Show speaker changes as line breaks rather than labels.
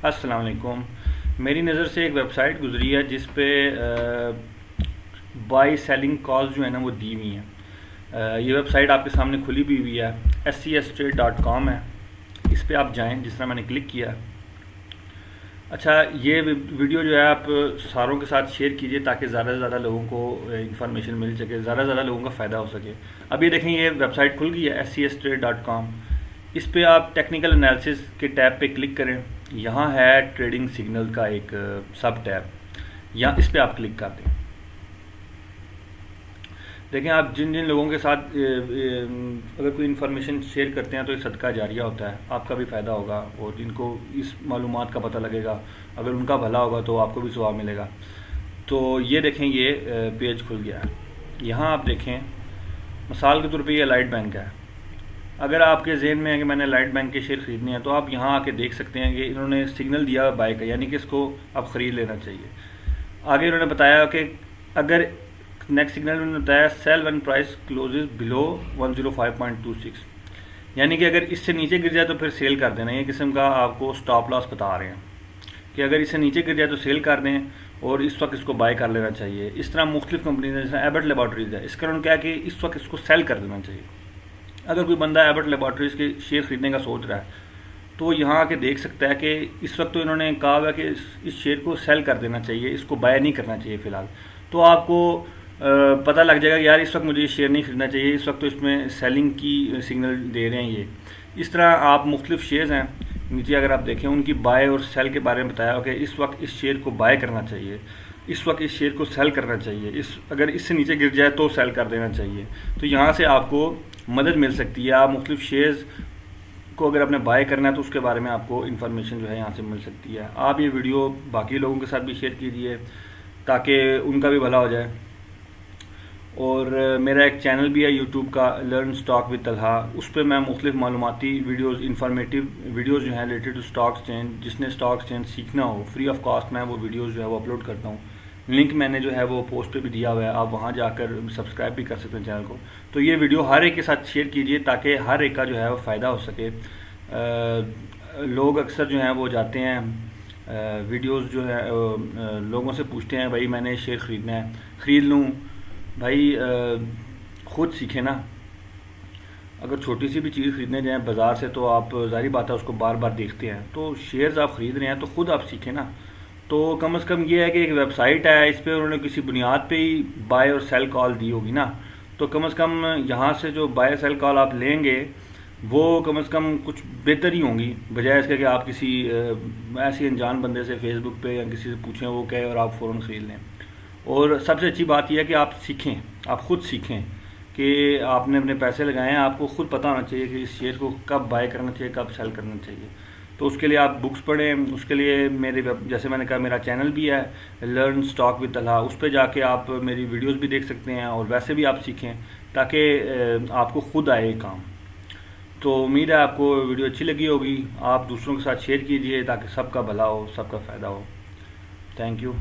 अस्सलाम वालेकुम। मेरी नज़र से एक वेबसाइट गुजरी है जिस पे बाई सेलिंग कॉल्स जो है ना वो दी हुई हैं। ये वेबसाइट आपके सामने खुली भी हुई है, scstrade.com है। इस पे आप जाएं, जिस तरह मैंने क्लिक किया। अच्छा, ये वीडियो जो है आप सारों के साथ शेयर कीजिए ताकि ज़्यादा से ज़्यादा लोगों को इन्फॉर्मेशन मिल सके, ज़्यादा से ज़्यादा लोगों का फ़ायदा हो सके। अब ये देखें, ये वेबसाइट खुल गई है scstrade.com। इस पे आप टेक्निकल एनालिसिस के टैब पे क्लिक करें। यहाँ है ट्रेडिंग सिग्नल का एक सब टैब, यहाँ इस पे आप क्लिक कर दें। देखें, आप जिन जिन लोगों के साथ अगर कोई इन्फॉर्मेशन शेयर करते हैं तो ये सदका जारिया होता है, आपका भी फ़ायदा होगा और जिनको इस मालूमात का पता लगेगा, अगर उनका भला होगा तो आपको भी सवाब मिलेगा। तो ये देखें, ये पेज खुल गया है। यहाँ आप देखें, मिसाल के तौर पे ये लाइट बैंक है। अगर आपके जहन में है कि मैंने लाइट बैंक के शेयर ख़रीदने हैं तो आप यहाँ आके देख सकते हैं कि इन्होंने सिग्नल दिया बाय का, यानी कि इसको अब ख़रीद लेना चाहिए। आगे इन्होंने बताया कि अगर नेक्स्ट सिग्नल में बताया sell one price closes below 105.26, यानी कि अगर इससे नीचे गिर जाए तो फिर सेल कर देना। ये किस्म का आपको स्टॉप लॉस बता रहे हैं कि अगर इससे नीचे गिर जाए तो सेल कर दें और इस वक्त इसको बाय कर लेना चाहिए। इस तरह मुख्तलिफ कंपनीज है, जैसे एबट लेबॉर्ट्रीज है, इसका उन्होंने क्या कि इस वक्त इसको सेल कर देना चाहिए। अगर कोई बंदा एबट लेबॉर्ट्रीज के शेयर खरीदने का सोच रहा है तो यहाँ आके देख सकता है कि इस वक्त तो इन्होंने कहा हुआ कि इस शेयर को सेल कर देना चाहिए, इसको बाय नहीं करना चाहिए फ़िलहाल। तो आपको पता लग जाएगा कि यार इस वक्त मुझे ये शेयर नहीं खरीदना चाहिए, इस वक्त तो इसमें सेलिंग की सिग्नल दे रहे हैं ये। इस तरह आप मुख्तलिफ शेयर्स हैं, नीचे अगर आप देखें उनकी बाय और सेल के बारे में बताया कि इस वक्त इस शेयर को बाय करना चाहिए, इस वक्त इस शेयर को सेल करना चाहिए, अगर इससे नीचे गिर जाए तो सेल कर देना चाहिए। तो यहाँ से आपको मदद मिल सकती है। आप मुख्तलिफ शेयर्स को अगर आपने बाय करना है तो उसके बारे में आपको इन्फॉर्मेशन जो है यहाँ से मिल सकती है। आप ये वीडियो बाकी लोगों के साथ भी शेयर कीजिए ताकि उनका भी भला हो जाए। और मेरा एक चैनल भी है यूट्यूब का, लर्न स्टॉक विद तलहा। उस पर मैं मुख्तलिफ मालूमाती वीडियोज़, इंफॉर्मेटिव वीडियोज़ जो हैं रिलेटेड टू स्टॉक एक्सचेंज, जिसने स्टॉक एक्सचेंज सीखना हो फ्री ऑफ कॉस्ट मैं वो वीडियोज़ जो है वो अपलोड करता हूँ। लिंक मैंने जो है वो पोस्ट पे भी दिया हुआ है, आप वहाँ जाकर सब्सक्राइब भी कर सकते हैं चैनल को। तो ये वीडियो हर एक के साथ शेयर कीजिए ताकि हर एक का जो है वो फ़ायदा हो सके। लोग अक्सर जो हैं वो जाते हैं वीडियोज़ जो है लोगों से पूछते हैं भाई मैंने शेयर ख़रीदना है, ख़रीद लूँ। भाई ख़ुद सीखें ना। अगर छोटी सी भी चीज़ ख़रीदने जाएँ बाज़ार से तो आप ज़ाहिर बात है उसको बार बार देखते हैं, तो शेयर्स आप ख़रीद रहे हैं तो ख़ुद आप सीखें ना। तो कम से कम ये है कि एक वेबसाइट है, इस पर उन्होंने किसी बुनियाद पे ही बाय और सेल कॉल दी होगी ना, तो कम से कम यहाँ से जो बाय सेल कॉल आप लेंगे वो कम से कम कुछ बेहतर ही होंगी, बजाय इसके कि आप किसी ऐसी अनजान बंदे से फेसबुक पे या किसी से पूछें वो कहे और आप फ़ौरन ख़रीद लें। और सबसे अच्छी बात यह है कि आप सीखें, आप ख़ुद सीखें कि आपने अपने पैसे लगाए हैं, आपको ख़ुद पता होना चाहिए कि इस शेयर को कब बाय करना चाहिए, कब सेल करना चाहिए। तो उसके लिए आप बुक्स पढ़ें, उसके लिए मेरे जैसे मैंने कहा मेरा चैनल भी है लर्न स्टॉक विद तलहा, उस पर जाके आप मेरी वीडियोस भी देख सकते हैं और वैसे भी आप सीखें ताकि आपको ख़ुद आए काम। तो उम्मीद है आपको वीडियो अच्छी लगी होगी। आप दूसरों के साथ शेयर कीजिए ताकि सबका भला हो, सबका फ़ायदा हो। Thank you.